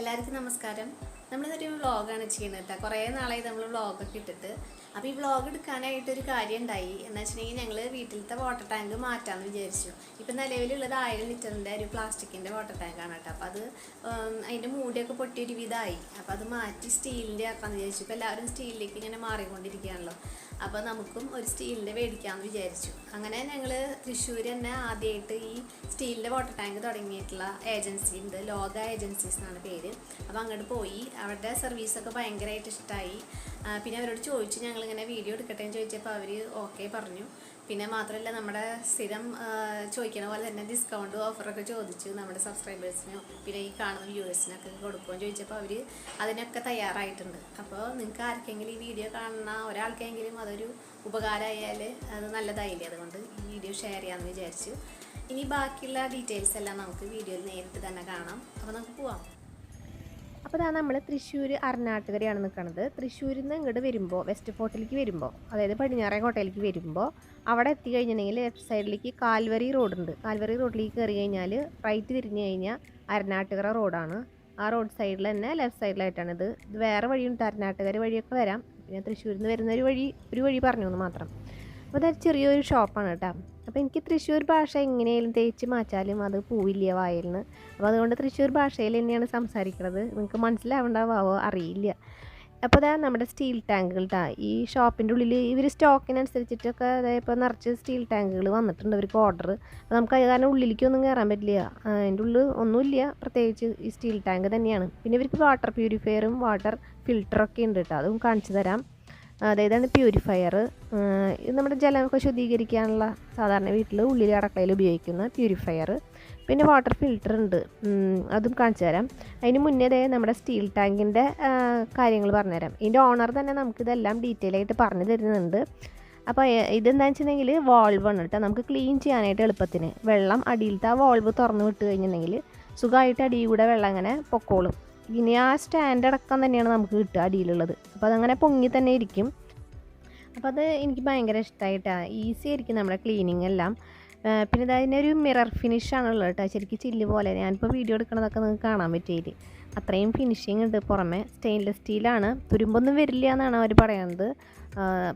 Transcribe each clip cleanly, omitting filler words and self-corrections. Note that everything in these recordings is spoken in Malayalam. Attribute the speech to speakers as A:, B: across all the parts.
A: എല്ലാവർക്കും നമസ്കാരം. നമ്മളിതൊരു വ്ളോഗാണ് ചെയ്യുന്നത് കേട്ടോ. കുറേ നാളായി നമ്മൾ വ്ളോഗൊക്കെ ഇട്ടിട്ട്. അപ്പോൾ ഈ വ്ളോഗ് എടുക്കാനായിട്ടൊരു കാര്യം ഉണ്ടായി. എന്ന് വെച്ചിട്ടുണ്ടെങ്കിൽ ഞങ്ങൾ വീട്ടിലത്തെ വാട്ടർ ടാങ്ക് മാറ്റാമെന്ന് വിചാരിച്ചു. ഇപ്പം നിലവിലുള്ളത് 1000 ലിറ്ററിൻ്റെ ഒരു പ്ലാസ്റ്റിക്കിൻ്റെ വാട്ടർ ടാങ്കാണ് കേട്ടോ. അപ്പോൾ അത് അതിൻ്റെ മൂടിയൊക്കെ പൊട്ടിയൊരു വിധമായി. അപ്പോൾ അത് മാറ്റി സ്റ്റീലിൻ്റെ ആക്കാമെന്ന് വിചാരിച്ചു. ഇപ്പോൾ എല്ലാവരും സ്റ്റീലിലേക്ക് ഇങ്ങനെ മാറിക്കൊണ്ടിരിക്കുകയാണല്ലോ. അപ്പോൾ നമുക്കും ഒരു സ്റ്റീലിൻ്റെ മേടിക്കാമെന്ന് വിചാരിച്ചു. അങ്ങനെ ഞങ്ങൾ തൃശ്ശൂർ തന്നെ ആദ്യമായിട്ട് ഈ സ്റ്റീലിൻ്റെ വാട്ടർ ടാങ്ക് തുടങ്ങിയിട്ടുള്ള ഏജൻസി ഉണ്ട്. ലോക ഏജൻസീസ് എന്നാണ് പേര്. അപ്പോൾ അങ്ങോട്ട് പോയി അവരുടെ സർവീസൊക്കെ ഭയങ്കരമായിട്ട് ഇഷ്ടമായി. പിന്നെ അവരോട് ചോദിച്ചു ഞങ്ങളിങ്ങനെ വീഡിയോ എടുക്കട്ടെ എന്ന് ചോദിച്ചപ്പോൾ അവർ ഓക്കെ പറഞ്ഞു. പിന്നെ മാത്രമല്ല നമ്മുടെ സ്ഥിരം ചോദിക്കണ പോലെ തന്നെ ഡിസ്കൗണ്ട് ഓഫറൊക്കെ ചോദിച്ചു നമ്മുടെ സബ്സ്ക്രൈബേഴ്സിനോ പിന്നെ ഈ കാണുന്ന വ്യൂവേഴ്സിനൊക്കെ കൊടുക്കുമെന്ന് ചോദിച്ചപ്പോൾ അവർ അതിനൊക്കെ തയ്യാറായിട്ടുണ്ട്. അപ്പോൾ നിങ്ങൾക്ക് ആർക്കെങ്കിലും ഈ വീഡിയോ കാണുന്ന ഒരാൾക്കെങ്കിലും അതൊരു ഉപകാരമായാൽ അത് നല്ലതായില്ലേ. അതുകൊണ്ട് ഈ വീഡിയോ ഷെയർ ചെയ്യാമെന്ന് വിചാരിച്ചു. ഇനി ബാക്കിയുള്ള ഡീറ്റെയിൽസ് എല്ലാം നമുക്ക് വീഡിയോയിൽ നേരിട്ട് തന്നെ കാണാം. അപ്പോൾ നമുക്ക് പോവാം.
B: അപ്പോൾ ഇതാ നമ്മൾ തൃശ്ശൂർ അരനാട്ടുകരയാണ് നിൽക്കുന്നത്. തൃശ്ശൂരിൽ നിന്ന് ഇങ്ങോട്ട് വരുമ്പോൾ വെസ്റ്റ് ഫോർട്ടിലേക്ക് വരുമ്പോൾ, അതായത് പടിഞ്ഞാറേ കോട്ടയിലേക്ക് വരുമ്പോൾ അവിടെ എത്തിക്കഴിഞ്ഞിട്ടുണ്ടെങ്കിൽ ലെഫ്റ്റ് സൈഡിലേക്ക് കാൽവരി റോഡുണ്ട്. കാൽവരി റോഡിലേക്ക് കയറി കഴിഞ്ഞാൽ റൈറ്റ് തിരിഞ്ഞ് കഴിഞ്ഞാൽ അരനാട്ടുകര റോഡാണ്. ആ റോഡ് സൈഡിൽ തന്നെ ലെഫ്റ്റ് സൈഡിലായിട്ടാണിത്. ഇത് വേറെ വഴിയുണ്ട്, അരനാട്ടുകര വഴിയൊക്കെ വരാം. പിന്നെ തൃശ്ശൂരിൽ നിന്ന് വരുന്ന ഒരു വഴി പറഞ്ഞു എന്ന് മാത്രം. അപ്പോൾ അത് ചെറിയൊരു ഷോപ്പാണ് കേട്ടോ. അപ്പോൾ എനിക്ക് തൃശ്ശൂർ ഭാഷ എങ്ങനെയായാലും തേച്ച് മാറ്റാലും അത് പോവില്ല വായിൽ നിന്ന്. അപ്പോൾ അതുകൊണ്ട് തൃശ്ശൂർ ഭാഷയിൽ തന്നെയാണ് സംസാരിക്കുന്നത്. നിങ്ങൾക്ക് മനസ്സിലാവേണ്ടാവോ അറിയില്ല. അപ്പോൾ അതാ നമ്മുടെ സ്റ്റീൽ ടാങ്കുകൾ കേട്ടോ. ഈ ഷോപ്പിൻ്റെ ഉള്ളിൽ ഇവർ സ്റ്റോക്കിനനുസരിച്ചിട്ടൊക്കെ അതായത് ഇപ്പോൾ നിറച്ച് സ്റ്റീൽ ടാങ്കുകൾ വന്നിട്ടുണ്ട് അവർക്ക് ഓർഡർ. അപ്പോൾ നമുക്ക് അത് കാരണം ഉള്ളിലേക്കൊന്നും കയറാൻ പറ്റില്ല. അതിൻ്റെ ഉള്ളിൽ ഒന്നുമില്ല പ്രത്യേകിച്ച്, ഈ സ്റ്റീൽ ടാങ്ക് തന്നെയാണ്. പിന്നെ ഇവർക്ക് വാട്ടർ പ്യൂരിഫയറും വാട്ടർ ഫിൽറ്ററൊക്കെ ഉണ്ട് കേട്ടോ. അതും കാണിച്ചു തരാം. അതായതാണ് പ്യൂരിഫയർ. ഇത് നമ്മുടെ ജലമൊക്കെ ശുദ്ധീകരിക്കാനുള്ള സാധാരണ വീട്ടിൽ ഉള്ളിൽ അടക്കളയിൽ ഉപയോഗിക്കുന്ന പ്യൂരിഫയർ. പിന്നെ വാട്ടർ ഫിൽറ്റർ ഉണ്ട്, അതും കാണിച്ചു തരാം. അതിന് മുന്നേ നമ്മുടെ സ്റ്റീൽ ടാങ്കിൻ്റെ കാര്യങ്ങൾ പറഞ്ഞുതരാം. ഇതിൻ്റെ ഓണർ തന്നെ നമുക്കിതെല്ലാം ഡീറ്റെയിൽ ആയിട്ട് പറഞ്ഞു തരുന്നുണ്ട്. അപ്പോൾ ഇതെന്താണെന്ന് വെച്ചിട്ടുണ്ടെങ്കിൽ വാൾവാണ് കേട്ടോ. നമുക്ക് ക്ലീൻ ചെയ്യാനായിട്ട് എളുപ്പത്തിന് വെള്ളം അടിയിലത്തെ ആ വാൾവ് തുറന്ന് വിട്ട് കഴിഞ്ഞിട്ടുണ്ടെങ്കിൽ സുഖമായിട്ട് അടിയിൽ കൂടെ വെള്ളം അങ്ങനെ പൊക്കോളും. ഇനി ആ സ്റ്റാൻഡ് അടക്കം തന്നെയാണ് നമുക്ക് കിട്ടുക അടിയിലുള്ളത്. അപ്പോൾ അതങ്ങനെ പൊങ്ങി തന്നെ ഇരിക്കും. അപ്പോൾ അത് എനിക്ക് ഭയങ്കര ഇഷ്ടമായിട്ടാണ്. ഈസി ആയിരിക്കും നമ്മുടെ ക്ലീനിങ് എല്ലാം. പിന്നെ അതിനൊരു മിറർ ഫിനിഷാണ് ഉള്ളത് കേട്ടോ. ശരിക്കും ചില്ല് പോലെ. ഞാനിപ്പോൾ വീഡിയോ എടുക്കണതൊക്കെ നിങ്ങൾക്ക് കാണാൻ പറ്റിയില്ല. അത്രയും ഫിനിഷിങ് ഉണ്ട്. പുറമെ സ്റ്റെയിൻലെസ് സ്റ്റീലാണ്. തുരുമ്പൊന്നും വരില്ല എന്നാണ് അവർ പറയുന്നത്.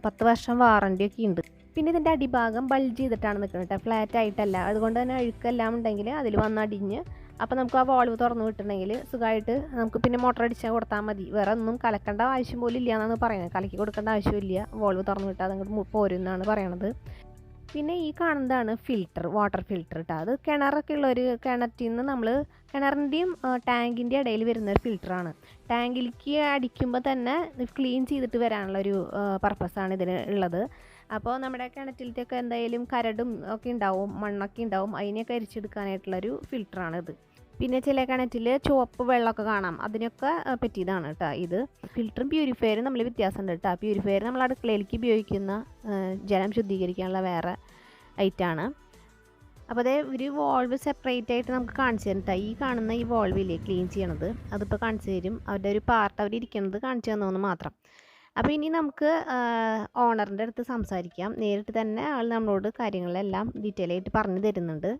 B: 10 വർഷം വാറണ്ടിയൊക്കെ ഉണ്ട്. പിന്നെ ഇതിൻ്റെ അടിഭാഗം ബൾജ് ചെയ്തിട്ടാണ് നിൽക്കുന്നത് കേട്ടോ, ഫ്ലാറ്റ് ആയിട്ടല്ല. അതുകൊണ്ട് തന്നെ അഴുക്കെല്ലാം ഉണ്ടെങ്കിൽ അതിൽ വന്നടിഞ്ഞ് അപ്പോൾ നമുക്ക് ആ വാൾവ് തുറന്ന് വിട്ടിട്ടുണ്ടെങ്കിൽ സുഖമായിട്ട് നമുക്ക് പിന്നെ മോട്ടർ അടിച്ചാൽ കൊടുത്താൽ മതി. വേറെ ഒന്നും കലക്കേണ്ട ആവശ്യം പോലും ഇല്ല എന്നാണ് പറയുന്നത്. കലക്കി കൊടുക്കേണ്ട ആവശ്യമില്ല. വാൾവ് തുറന്ന് വിട്ടാൽ അതങ്ങോട്ട് പോരുമെന്നാണ് പറയണത്. പിന്നെ ഈ കാണുന്നതാണ് ഫിൽറ്റർ, വാട്ടർ ഫിൽറ്റർ കേട്ടോ. അത് കിണറൊക്കെ ഉള്ളൊരു കിണറ്റിൽ നിന്ന് നമ്മൾ കിണറിൻ്റെയും ടാങ്കിൻ്റെ ഇടയിൽ വരുന്നൊരു ഫിൽറ്ററാണ്. ടാങ്കിലേക്ക് അടിക്കുമ്പോൾ തന്നെ ക്ലീൻ ചെയ്തിട്ട് വരാനുള്ളൊരു പർപ്പസാണ് ഇതിന് ഉള്ളത്. അപ്പോൾ നമ്മുടെ കിണറ്റിലത്തെയൊക്കെ എന്തായാലും കരടും ഒക്കെ ഉണ്ടാവും, മണ്ണൊക്കെ ഉണ്ടാവും. അതിനെയൊക്കെ അരിച്ചെടുക്കാനായിട്ടുള്ളൊരു ഫിൽറ്ററാണിത്. പിന്നെ ചില കിണറ്റിൽ ചുവപ്പ് വെള്ളമൊക്കെ കാണാം, അതിനൊക്കെ പറ്റിയതാണ് കേട്ടോ ഇത്. ഫിൽറ്ററും പ്യൂരിഫയറും നമ്മൾ വ്യത്യാസമുണ്ട് കേട്ടോ. പ്യൂരിഫയർ നമ്മൾ അടുക്കളയിലേക്ക് ഉപയോഗിക്കുന്ന ജലം ശുദ്ധീകരിക്കാനുള്ള വേറെ ഐറ്റമാണ്. അപ്പോൾ അതേ ഒരു വോൾവ് സെപ്പറേറ്റ് ആയിട്ട് നമുക്ക് കാണിച്ചു തരും കേട്ടോ. ഈ കാണുന്ന ഈ വോൾവില്ലേ ക്ലീൻ ചെയ്യണത്, അതിപ്പോൾ കാണിച്ചു തരും. അവരുടെ ഒരു പാർട്ട് അവർ ഇരിക്കുന്നത് കാണിച്ചു തന്നതെന്ന് മാത്രം. അപ്പോൾ ഇനി നമുക്ക് ഓണറിൻ്റെ അടുത്ത് സംസാരിക്കാം. നേരിട്ട് തന്നെ ആൾ നമ്മളോട് കാര്യങ്ങളെല്ലാം ഡീറ്റെയിൽ ആയിട്ട് പറഞ്ഞു തരുന്നുണ്ട്.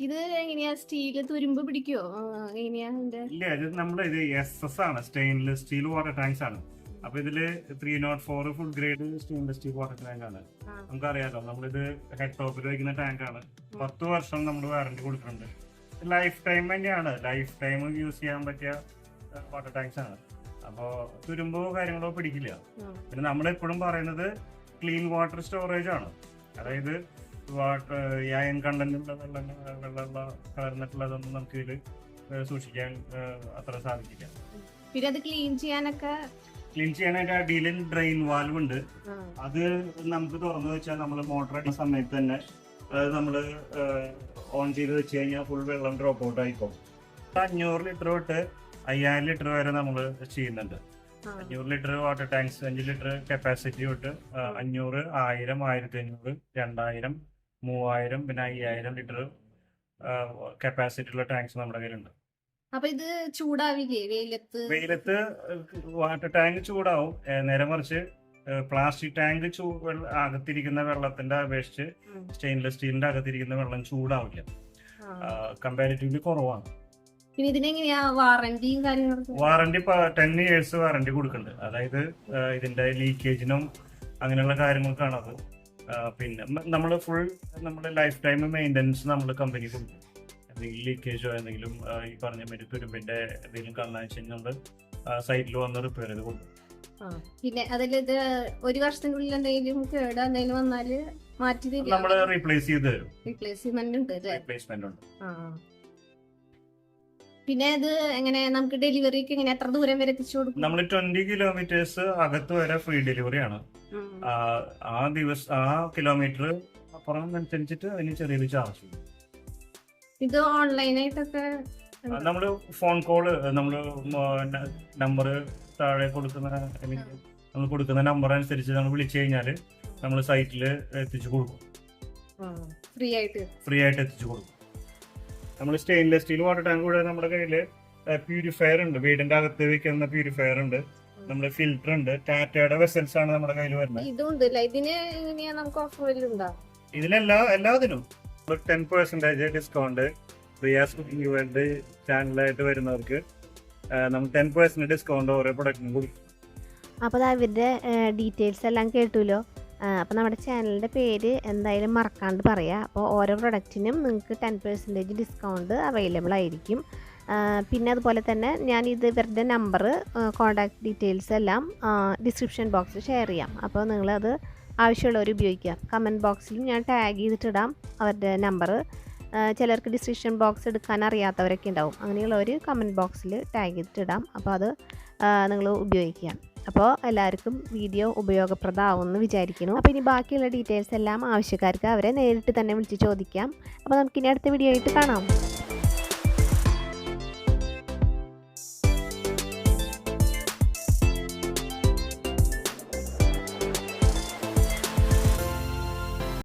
A: ഇത് എങ്ങനെയാ, സ്റ്റീല് തുരുമ്പ് പിടിക്കുവോ? എങ്ങനെയാ?
C: ഇല്ല, ഇത് നമ്മുടെ ഇത് SS ആണ്, സ്റ്റെയിൻലെസ് സ്റ്റീൽ വാട്ടർ ടാങ്ക്സ് ആണ്. അപ്പൊ ഇതില് 304 full grade stainless steel water tank ആണ്. നമുക്കറിയാലോ, നമ്മളിത് ഹെഡ് ടോപ്പിൽ വയ്ക്കുന്ന ടാങ്ക് ആണ്. 10 വർഷം നമ്മൾ വാറന്റി കൊടുക്കുന്നുണ്ട്. ലൈഫ് ടൈം തന്നെയാണ്, ലൈഫ് ടൈം യൂസ് ചെയ്യാൻ പറ്റിയ വാട്ടർ ടാങ്ക്സ് ആണ്. അപ്പോൾ തുരുമ്പോ കാര്യങ്ങളോ പിടിക്കില്ല. പിന്നെ നമ്മളെപ്പോഴും പറയുന്നത് ക്ലീൻ വാട്ടർ സ്റ്റോറേജ് ആണ്. അതായത് അയൺ കണ്ടന്റുള്ള വെള്ളം കലർന്നിട്ടുള്ളതൊന്നും നമുക്ക് ഇതിൽ സൂക്ഷിക്കാൻ അത്ര സാധിക്കില്ല.
A: പിന്നെ അത് ക്ലീൻ
C: ചെയ്യാനായിട്ട് അടിയിൽ ഡ്രെയിൻ വാൽവ് ഉണ്ട്. അത് നമുക്ക് തുറന്നു വെച്ചാൽ നമ്മൾ മോട്ടർ അടിക്കുന്ന സമയത്ത് തന്നെ നമ്മൾ ഓൺ ചെയ്ത് വെച്ച് കഴിഞ്ഞാൽ ഫുൾ വെള്ളം ഡ്രോപ്പ് ഔട്ട് ആയിക്കോളും. 500 ലിറ്റർ തൊട്ട് 5000 ലിറ്റർ വരെ നമ്മൾ ചെയ്യുന്നുണ്ട്. 500 litre water tanks, 5 litre capacity തൊട്ട് 500, 1000, 1500, 2000, 3000, പിന്നെ 5000 ലിറ്റർ കപ്പാസിറ്റി ഉള്ള ടാങ്ക്സ് നമ്മുടെ കയ്യിലുണ്ട്.
A: അപ്പൊ ഇത് ചൂടാവില്ലേ
C: വെയിലത്ത്? വാട്ടർ ടാങ്ക് ചൂടാവും. നേരെ മറിച്ച് പ്ലാസ്റ്റിക് ടാങ്ക് അകത്തിരിക്കുന്ന വെള്ളത്തിന്റെ അപേക്ഷിച്ച് സ്റ്റെയിൻലെസ് സ്റ്റീലിന്റെ അകത്തിരിക്കുന്ന വെള്ളം ചൂടാവില്ല. കമ്പാരിറ്റീവ്ലി കുറവാണ്.
B: പിന്നെ ഇതിനെങ്ങനെയാ വാറന്റിയും കാര്യങ്ങളൊക്കെ?
C: വാറന്റി 10 years വാറന്റി കൊടുക്കുന്നുണ്ട്. അതായത് ഇതിന്റെ ലീക്കേജിനും അങ്ങനെയുള്ള കാര്യങ്ങൾക്കാണ് അത്. പിന്നെ നമ്മൾ ഫുൾ നമ്മുടെ ലൈഫ് ടൈം മെയിൻ്റനൻസ് നമ്മൾ കമ്പനി കൊടുക്കും. എന്തെങ്കിലും ലീക്കേജോ എന്തെങ്കിലും ഈ പറഞ്ഞ മാതിരി തുരുമ്പിന്റെ എന്തെങ്കിലും കണ്ണാഴ്ച നമ്മൾ സൈറ്റിൽ വന്ന് റിപ്പയർ ചെയ്ത് കൊടുക്കും.
B: പിന്നെ അതിൽ ഇത് 1 വർഷത്തിനുള്ളിൽ എന്തെങ്കിലും കേട് എന്തെങ്കിലും വന്നാല് മാറ്റി
C: നമ്മൾ റീപ്ലേസ് ചെയ്ത് തരും.
B: റീപ്ലേസ്മെന്റ് ഉണ്ട് അല്ലേ?
C: റീപ്ലേസ്മെന്റ് ഉണ്ട്.
B: പിന്നെ ഇത് എങ്ങനെ നമുക്ക് ഡെലിവറിക്ക് എങ്ങനെ എത്ര ദൂരം വരെ എത്തിച്ചു കൊടുക്കും?
C: നമ്മൾ 20 kilometers അകത്ത് വരെ ഫ്രീ ഡെലിവറി ആണ്. ആ കിലോമീറ്റർ അപ്പുറം അനുസരിച്ചിട്ട് അതിന് ചെറിയൊരു ചാർജ്.
B: ഇത് ഓൺലൈനായിട്ടൊക്കെ
C: നമ്മള് ഫോൺ കോള് നമ്മള് നമ്പർ താഴെ നമ്മൾ കൊടുക്കുന്ന നമ്പർ അനുസരിച്ച് നമ്മൾ വിളിച്ചു കഴിഞ്ഞാല് നമ്മൾ സൈറ്റിൽ എത്തിച്ചു കൊടുക്കും.
B: ഫ്രീ ആയിട്ട്
C: എത്തിച്ചു കൊടുക്കും. നമ്മൾ സ്റ്റെയിൻലെസ് സ്റ്റീൽ വാട്ടർ ടാങ്ക് കൂടെ നമ്മുടെ കയ്യില് പ്യൂരിഫയർ ഉണ്ട്. വീടിന്റെ അകത്ത് വെക്കുന്ന പ്യൂരിഫയർ ഉണ്ട്. നമ്മുടെ ഫിൽറ്റർ ഉണ്ട്. ടാറ്റയുടെ വെസൽസ് ആണ് നമ്മുടെ കയ്യിൽ വരുന്നത്. എല്ലാത്തിനും 10% ഡിസ്കൗണ്ട് റിയാസ് കുക്കിംഗ് വേൾഡ് ചാനലായിട്ട് വരുന്നവർക്ക് നമുക്ക് 10% ഡിസ്കൗണ്ട് ഓരോ പ്രൊഡക്റ്റിനും കൊടുക്കും.
B: അപ്പോൾ ഇവരുടെ ഡീറ്റെയിൽസ് എല്ലാം കേട്ടുല്ലോ. അപ്പോൾ നമ്മുടെ ചാനലിൻ്റെ പേര് എന്തായാലും മറക്കാണ്ട് പറയാം. അപ്പോൾ ഓരോ പ്രൊഡക്റ്റിനും നിങ്ങൾക്ക് 10% ഡിസ്കൗണ്ട് അവൈലബിൾ ആയിരിക്കും. പിന്നെ അതുപോലെ തന്നെ ഞാനിത് ഇവരുടെ നമ്പർ കോൺടാക്ട് ഡീറ്റെയിൽസ് എല്ലാം ഡിസ്ക്രിപ്ഷൻ ബോക്സിൽ ഷെയർ ചെയ്യാം. അപ്പോൾ നിങ്ങളത് ആവശ്യമുള്ളവർ ഉപയോഗിക്കാം. കമൻറ്റ് ബോക്സിൽ ഞാൻ ടാഗ് ചെയ്തിട്ടിടാം അവരുടെ നമ്പർ. ചിലർക്ക് ഡിസ്ക്രിപ്ഷൻ ബോക്സ് എടുക്കാൻ അറിയാത്തവരൊക്കെ ഉണ്ടാവും. അങ്ങനെയുള്ളവർ കമൻറ്റ് ബോക്സിൽ ടാഗ് ചെയ്തിട്ടിടാം. അപ്പോൾ അത് നിങ്ങൾ ഉപയോഗിക്കാം. അപ്പോൾ എല്ലാവർക്കും വീഡിയോ ഉപയോഗപ്രദമാവുമെന്ന് വിചാരിക്കുന്നു. അപ്പോൾ ഇനി ബാക്കിയുള്ള ഡീറ്റെയിൽസ് എല്ലാം ആവശ്യക്കാർക്ക് അവരെ നേരിട്ട് തന്നെ വിളിച്ച് ചോദിക്കാം. അപ്പോൾ നമുക്കിനി അടുത്ത വീഡിയോ ആയിട്ട് കാണാം.